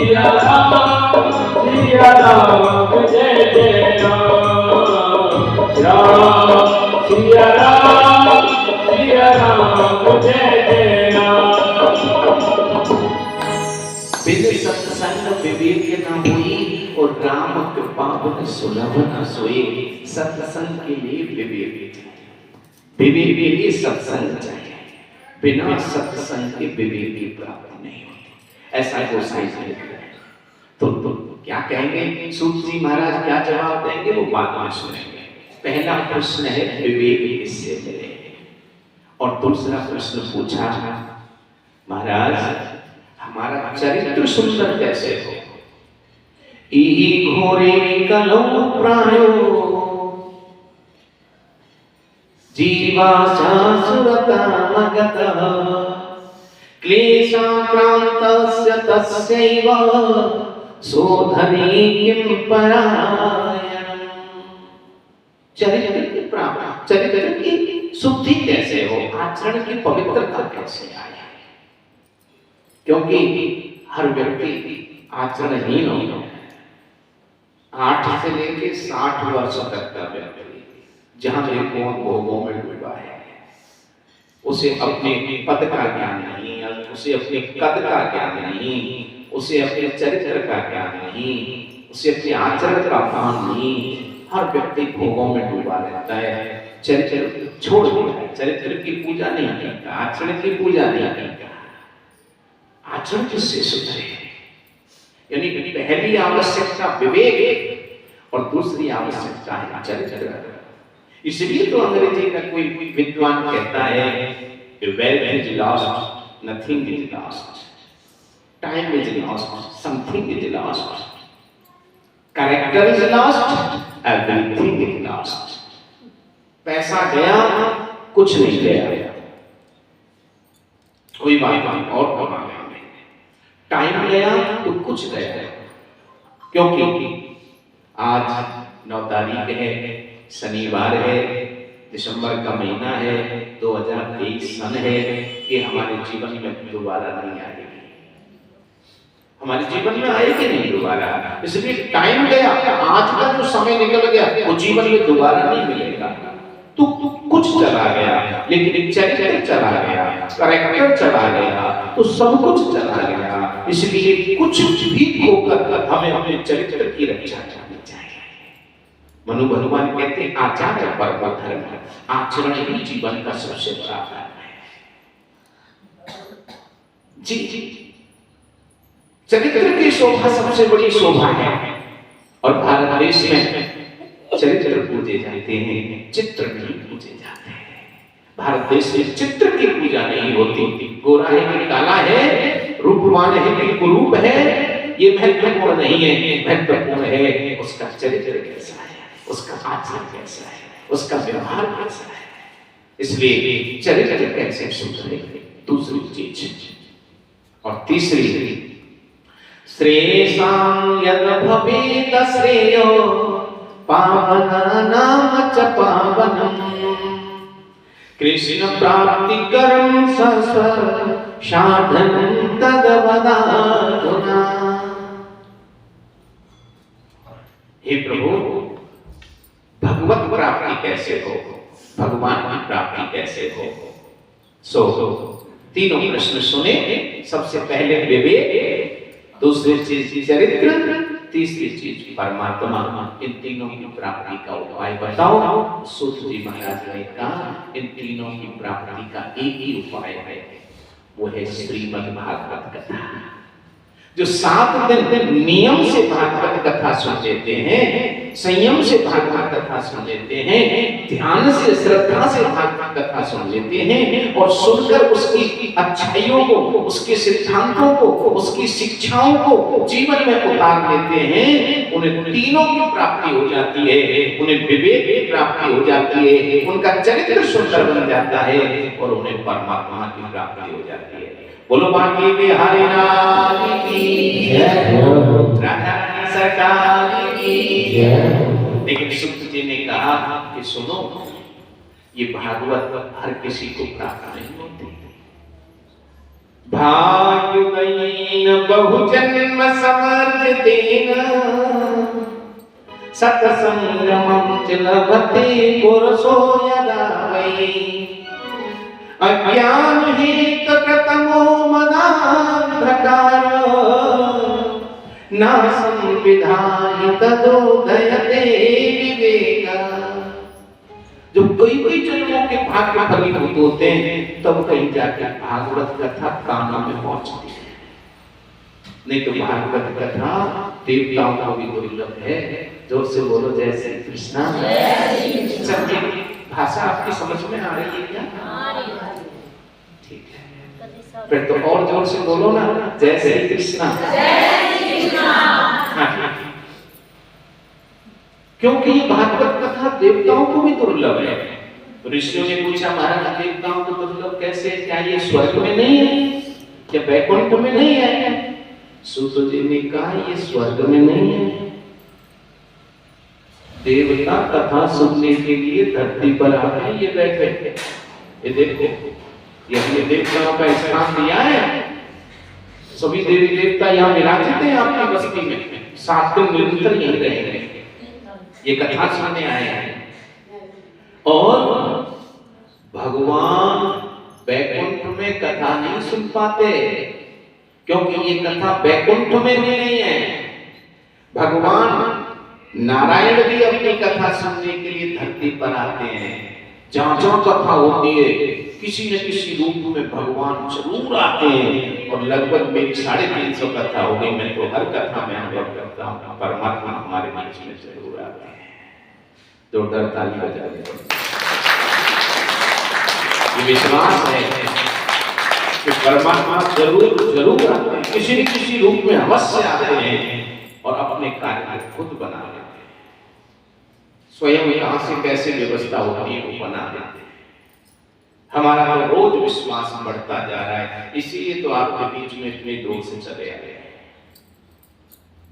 सिया राम जय जय राम सिया राम जय जय राम। बिन सत्संग विवेक न हुई और राम कृपा बिन सुलभ न सोए। सत्संग के लिए विवेक, विवेक के लिए सत्संग चाहिए। बिना सत्संग के विवेक की प्राप्ति नहीं होती। ऐसा गोसाई जी लिखते हैं। तो क्या कहेंगे सूत जी महाराज, क्या जवाब देंगे वो बाद में सुनेंगे। पहला प्रश्न है विवेक किससे मिले, और दूसरा प्रश्न पूछा महाराज हमारा चरित्र सुंदर कैसे हो। ई घोरे कलौ प्रायो जीवा शाश्वता मगतः क्लेशाक्रान्तस्य तस्यैव सोधने किं परायणम्। चरित्र की प्राप्ति, चरित्र की शुद्धि कैसे हो, आचरण की पवित्रता कैसे आए। क्योंकि हर व्यक्ति आचरणहीन हो। 8 से लेकर 60 वर्ष तक का व्यक्ति जहां देखो भोगों में डूबा है, उसे अपने पद का ज्ञान नहीं, उसे अपने कद का ज्ञान नहीं, उसे अपने चरित्र का ज्ञान नहीं, उसे अपने आचरण का भान नहीं। हर व्यक्ति भोगों में डूबा रहता है, चरित्र छोड़ दिया है, चरित्र की पूजा नहीं करता, आचरण की पूजा नहीं करता। आचरण किससे सुधरे, यानी पहली आवश्यकता विवेक और दूसरी आवश्यकता है चरित्र। इसलिए तो अंग्रेजी का कोई विद्वान कहता है wealth is lost, nothing is lost, time is lost, something is lost, character is lost, everything is lost. पैसा गया कुछ नहीं गया, कोई बात नहीं और कमा लेंगे। टाइम गया तो कुछ गया, क्योंकि आज 9 तारीख है, शनिवार है, दिसंबर का महीना है, 2023 सन है। ये हमारे जीवन में दोबारा नहीं आएगी, हमारे जीवन में आएगी नहीं दोबारा। इसलिए टाइम गया, आज का जो समय निकल गया वो जीवन में दोबारा नहीं मिलेगा। तो कुछ चला गया, लेकिन चरित्र चला गया, कैरेक्टर चला गया, तो सब कुछ चला गया। इसलिए कुछ भी होकर हमें अपने चरित्र की रक्षा करनी चाहिए। मनु भगवान कहते हैं आचार्य परम धर्म है, आचरण ही जीवन का सबसे बड़ा धर्म है। जी जी, चरित्र की शोभा सबसे बड़ी शोभा है। और भारत देश में चरित्र पूजे जाते हैं, चित्र नहीं पूजे जाते हैं। भारत देश में चित्र की पूजा नहीं होती। गोरा है कि काला है, रूपवान है कि कुरूप है, ये महत्वपूर्ण नहीं है। महत्वपूर्ण है उसका चरित्र कैसा है, उसका आचरण कैसा है, उसका व्यवहार कैसा है। इसलिए चरित्र कैसे सुधरे, दूसरी चीज। और तीसरी, श्रेयसां यद भवेत श्रेयो पावनानां च पावनम् कृष्ण प्राप्ति कर्म साधनं तद्वदाधुना। हे प्रभु, भगवत प्राप्ति कैसे हो, भगवान की प्राप्ति कैसे हो। सो तीनों प्रश्न सुने। सबसे पहले विवेक, दूसरी चीज चरित्र, तीसरी चीज परमात्मा। इन तीनों की प्राप्ति का उपाय बताओ। सूत जी महाराज ने कहा इन तीनों की प्राप्ति का एक ही उपाय है, वो है श्रीमद् भागवत कथा। जो 7 दिन नियम से भागवत कथा सुन लेते हैं, संयम से भागवत कथा सुन लेते हैं, ध्यान से श्रद्धा से भागवत कथा सुन लेते हैं, और सुनकर उसकी अच्छाइयों को, उसके सिद्धांतों को, उसकी शिक्षाओं को जीवन में उतार लेते हैं, उन्हें तीनों की प्राप्ति हो जाती है। उन्हें विवेक की प्राप्ति हो जाती है, उनका चरित्र सुंदर बन जाता है, और उन्हें परमात्मा की प्राप्ति हो जाती है। बोलो बाकी बिहारी लाल की जय, राधा सरकार की जय। लेकिन सुत जी ने कहा कि सुनो, ये भागवत हर किसी को प्राप्त नहीं होती। भाग्यहीन बहुजन्म समर्जितेन सत्संगमं च लभते पुरुषो यदा वै अज्ञानहेतुकृतमो मदान्धकारो न संविधाय तदोदयते विवेका। जब कोई कोई जन्मों के भाग्य फलीभूत होते हैं तब कहीं जाकर भागवत कथा काम में पहुंचती है। नहीं तो भागवत कथा देवताओं को भी दुर्लभ है। जोर से बोलो जय श्री कृष्णा। सत्य भाषा आपकी समझ में आ रही है क्या? ठीक है, फिर तो और जोर से बोलो ना, जय श्री कृष्णा। क्योंकि ये भागवत कथा देवताओं को भी दुर्लभ है। ऋषियों ने पूछा महाराज देवताओं को दुर्लभ कैसे? क्या ये स्वर्ग में नहीं है? क्या वैकुंठ में नहीं है? सूत जी ने कहा ये स्वर्ग में नहीं है। देवता कथा सुनने के लिए धरती पर आते हैं, ये बैठे। ये देखो, ये देवताओं का स्थान दिया है। सभी देवी देवता यहाँ विराजित हैं आपकी बस्ती में। 7 दिन निरंतर यहीं रहेंगे, ये कथा सुनने आए हैं। और भगवान वैकुंठ में कथा नहीं सुन पाते, क्योंकि ये कथा वैकुंठ में भी नहीं है। भगवान नारायण भी अपनी कथा सुनने के लिए धरती पर आते हैं। जहां जहां कथा होती है किसी न किसी रूप में भगवान जरूर आते हैं। और लगभग मेरी 350 कथा हो गई, मैं तो हर कथा में अनुभव करता हूँ परमात्मा हमारे बीच में जरूर आते हैं। जोरदार ताली बजा दो। ये विश्वास है कि परमात्मा जरूर जरूर आते हैं, किसी न किसी रूप में अवश्य आते हैं और अपने कार्य को खुद बना लेते हैं। स्वयं कहां से कैसे व्यवस्था होती है वो बना देते हैं। हमारा तो रोज विश्वास बढ़ता जा रहा है, इसीलिए तो आपके बीच में इतने दूर से चले आए हैं।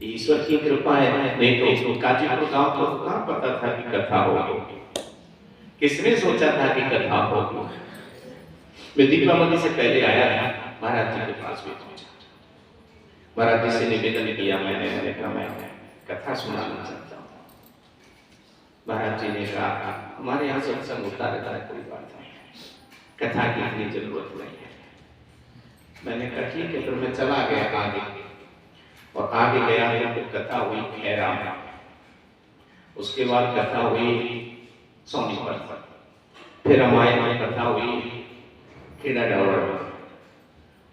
ईश्वर की कृपा है। नहीं तो काजीपुर गांव को कहां पता था कि कथा होगी? किसने सोचा था कि कथा होगी? मैं दीपावली से पहले आया था, महाराज जी के पास भी पहुंचा। महाराज जी से निवेदन किया मैंने कहा मैं कथा सुनाना चाहता हूँ। महाराज जी ने कहा हमारे यहाँ सत्संग होता रहता है, कोई बात नहीं, कथा की इतनी जरूरत नहीं है। मैंने कहा ठीक है। फिर मैं चला गया आगे, और आगे गया तो कथा हुई खैरा में, उसके बाद कथा हुई सोनीपत, फिर हमारे में कथा हुई खेड़ा डावर में,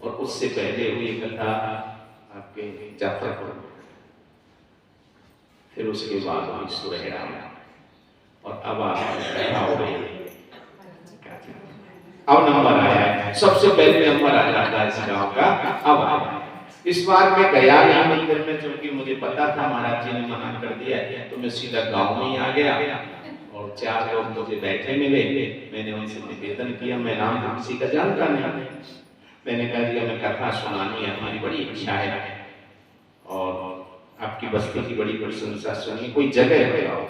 और उससे पहले हुई कथा आपके जाफरपुर में, फिर उसके बाद हुई सुरहेड़ा में, और अब कथा हो रही है। अब नंबर आया है, सबसे पहले नंबर आ जाता है इस गांव का। अब आया इस बार मैं गया नहीं मंदिर में, क्योंकि मुझे पता था महाराज जी ने मना कर दिया, तो मैं सीधा गांव में ही आ गया। और 4 लोग मुझे बैठे मिले, मैंने उनसे निवेदन किया, मैं नाम किसी का जानता नहीं, मैंने कहा जी हमें कथा सुनानी है, हमारी बड़ी इच्छा है और आपकी बस्ती की बड़ी प्रशंसा सुनी, कोई जगह बताओ।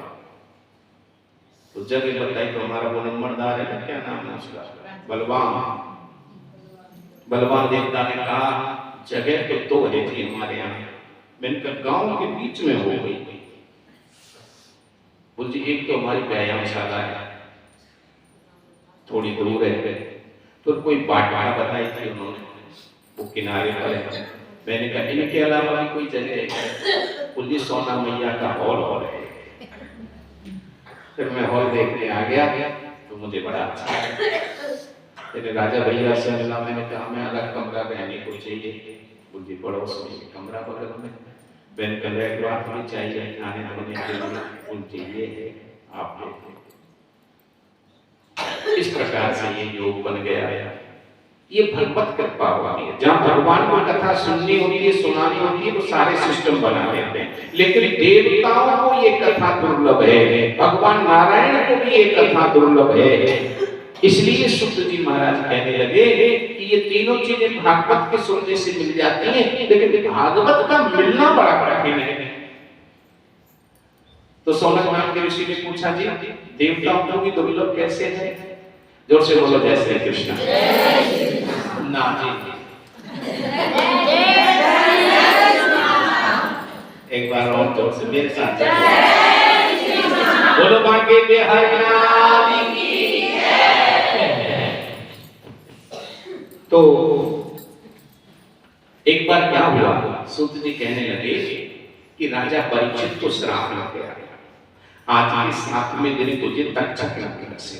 तो जगह बताई तो हमारा वो नंबरदार है, क्या नाम है उसका, बलवान देवता ने कहा जगह तो 2 है थी हमारे यहाँ, मैंने कहा गांव के बीच में हो गई। बोलती एक तो हमारी व्यायामशाला है, थोड़ी दूर है, तो कोई बाटा बताई थी उन्होंने, वो किनारे पर है। मैंने कहा इनके अलावा भी कोई जगह है? बोली सोना मैया का हॉल है। फिर मैं हॉल देखने आ गया, तो मुझे बड़ा अच्छा लगा। तेरे राजा भैया से मिला, मैंने कहा हमें अलग कमरा रहने को चाहिए। बोली पड़ोस में कमरा बगल में, बैन कमरे की बात नहीं चाहिए, खाने धोने के लिए उनके लिए आप लोग। इस प्रकार से ये योग बन गया। ये भगवत कृपा होती है। जहाँ भगवान की कथा सुननी होती है, सुनानी होती है, तो सारे सिस्टम बना देते हैं। लेकिन देवताओं को ये कथा दुर्लभ है, भगवान नारायण को भी ये कथा दुर्लभ है। इसलिए सुत जी महाराज कहने लगे कि ये तीनों चीजें भागवत के सुनने से मिल जाती हैं, लेकिन भागवत का मिलना बड़ा कठिन है। तो सौनक नाम के ऋषि ने पूछा जी देवताओं को भी दुर्लभ कैसे है? जोर से बोलो जय श्री कृष्ण। ना जी एक बार और जोर से मेरे साथ बोलो, बांके बिहारी लाल की जय। तो एक बार क्या हुआ, सूत जी कहने लगे कि राजा परीक्षित को श्राप लग गया, आज के 7वें दिन तुझे तक्षक नगर से।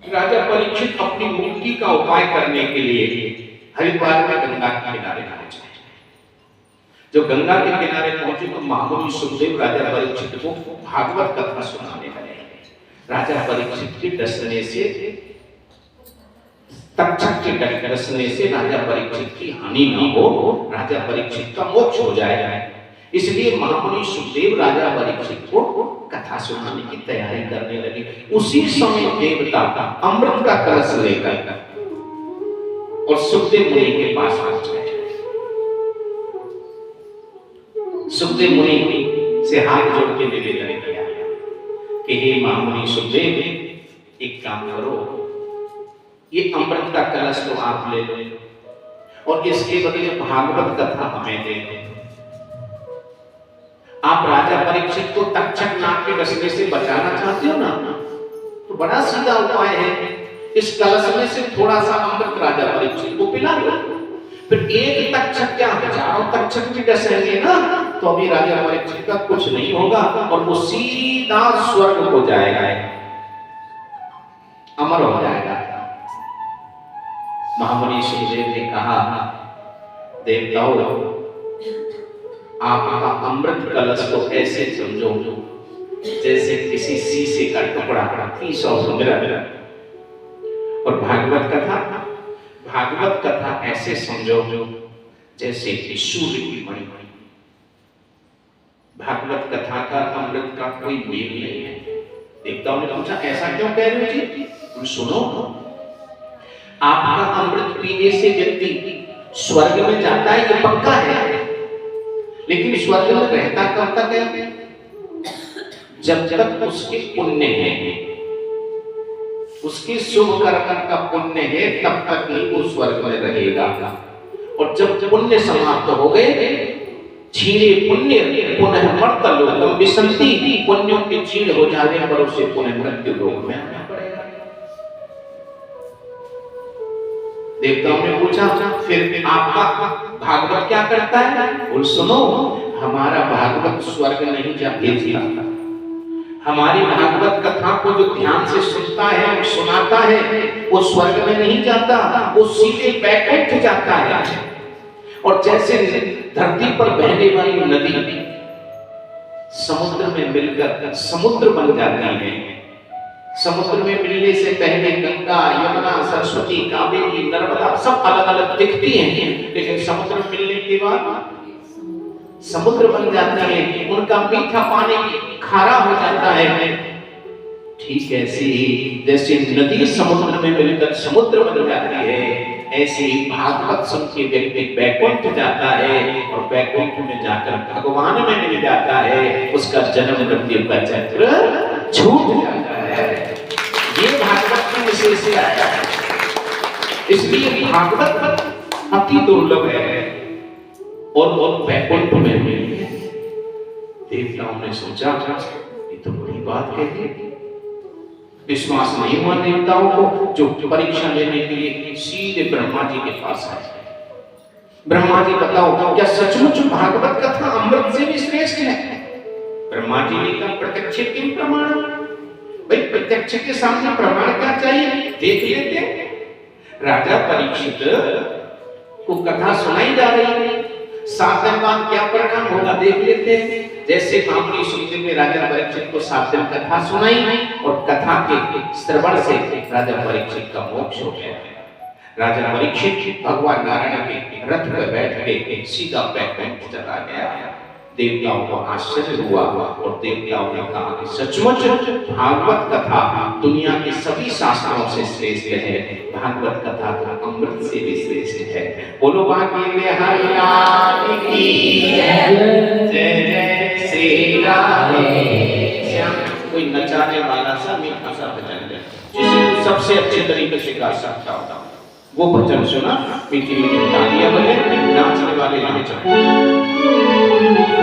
राजा परीक्षित अपनी मुक्ति का उपाय करने के लिए हरिद्वार में गंगा के किनारे पहुंचे। जो गंगा के किनारे पहुंचे तो महामुनि सुखदेव राजा परीक्षित को भागवत कथा सुनाने लगे। राजा परीक्षित के डसने से, तक्षक के डसने से राजा परीक्षित की हानि न हो, राजा परीक्षित का मोक्ष हो जाए, इसलिए महामुनि सुखदेव राजा परीक्षित को कथा सुनाने की तैयारी करने लगे। उसी समय देवता अमृत का कलश लेकर और सुखदेव मुनि के पास पहुंच गए। सुखदेव मुनि से हाथ जोड़ के निवेदन किया कि हे महामुनि सुखदेव, एक काम करो, ये अमृत का कलश तो आप ले लो और इसके बदले भागवत कथा हमें दे दो। आप राजा परीक्षित को तक्षक नाग के डसने से बचाना चाहते हो ना, तो बड़ा सीधा उपाय है, इस कलश में से थोड़ा सा अमृत राजा परीक्षित को पिला दो, फिर एक तक्षक क्या हजारों तक्षक भी डसेंगे ना, तो अभी राजा परीक्षित का कुछ नहीं होगा और वो सीधा स्वर्ग हो जाएगा, अमर हो जाएगा। महामुनि सुखदेव ने कहा, देवताओं, आपका अमृत कलश को ऐसे समझो जैसे किसी शीशे का टुकड़ा पीस और मिला, और भागवत कथा ऐसे समझो जैसे कि सूर्य की मणि। भागवत कथा का अमृत का कोई मेल नहीं है। देवताओं ने पूछा, ऐसा क्यों कह रहे हो जी? तुम सुनो, आपका अमृत पीने से व्यक्ति स्वर्ग में जाता है, ये पक्का है, लेकिन स्वर्ग में रहता कब तक है? जब तक उसके पुण्य है, उसके शुभ कर्म का पुण्य है, तब तक ही वो स्वर्ग में रहेगा। और जब पुण्य समाप्त हो गए, छीणे पुण्य पुनः मर्त्यलोकम विशन्ति, पुण्यों के छीण हो जाने पर उसे पुनः मृत्यु लोक में आना पड़ेगा। देवताओं ने पूछा, फिर आपका भागवत क्या करता है? बोल, सुनो, हमारा भागवत स्वर्ग नहीं जा भेजता, हमारी भागवत कथा को जो ध्यान से सुनता है और सुनाता है, वो स्वर्ग में नहीं जाता, वो सीधे बैकुंठ जाता है। और जैसे धरती पर बहने वाली नदी समुद्र में मिलकर समुद्र बन जाती है, समुद्र में मिलने से पहले गंगा, यमुना, सरस्वती, कावेरी, नर्मदा सब अलग अलग दिखती हैं, लेकिन समुद्र में मिलने के बाद समुद्र बन जाता है, उनका मीठा पानी खारा हो जाता है। ठीक ऐसे ही जैसे नदी समुद्र में मिलकर समुद्र बन जाती है, ऐसे ही भागवत सुन के व्यक्ति बैकुंठ जाता है और बैकुंठ में जाकर भगवान में मिल जाता है, उसका जन्म मृत्यु का चक्र छूट जाता है। ये भागवत की विशेषता है, इसलिए भागवत अति दुर्लभ है और बैकुंठ में मिली है। देवताओं ने सोचा, ये तो बड़ी बात है, विश्वास नहीं हुआ देवताओं को, जो परीक्षा लेने के लिए सीधे ब्रह्मा जी के पास आए। ब्रह्मा जी, बताओ क्या सचमुच भागवत कथा अमृत से भी श्रेष्ठ है? ब्रह्मा जी ने कहा, प्रत्यक्ष किम प्रमाण? भाई प्रत्यक्ष के सामने प्रमाण क्या चाहिए, देख लेते। राजा परीक्षित को कथा सुनाई जा रही है, 7 दिन बाद क्या परिणाम होगा देख लेते हैं। जैसे महामुनि सुखदेव ने राजा परीक्षित को 7 दिन कथा सुनाई और कथा के श्रवण से राजा परीक्षित का मोक्ष हो गया। राजा परीक्षित भगवान नारायण के रथ पर बैठ के सीधा बैकुंठ चला गया। देवताओं को आश्चर्य हुआ और देवताओं ने कहा कि सचमुच भागवत कथा दुनिया के सभी शास्त्रों से श्रेष्ठ है, भागवत कथा का अमृत से भी श्रेष्ठ है। बोलो बांके बिहारी लाल की जय, जय श्री राधे श्याम। कोई नचाने वाला सा मीठा सा भजन है जिसे सबसे अच्छे तरीके से गा सकता होगा। वो भजन सुना, मीठी मीठी तालियां बजे, नाचने वाले नाच रहे।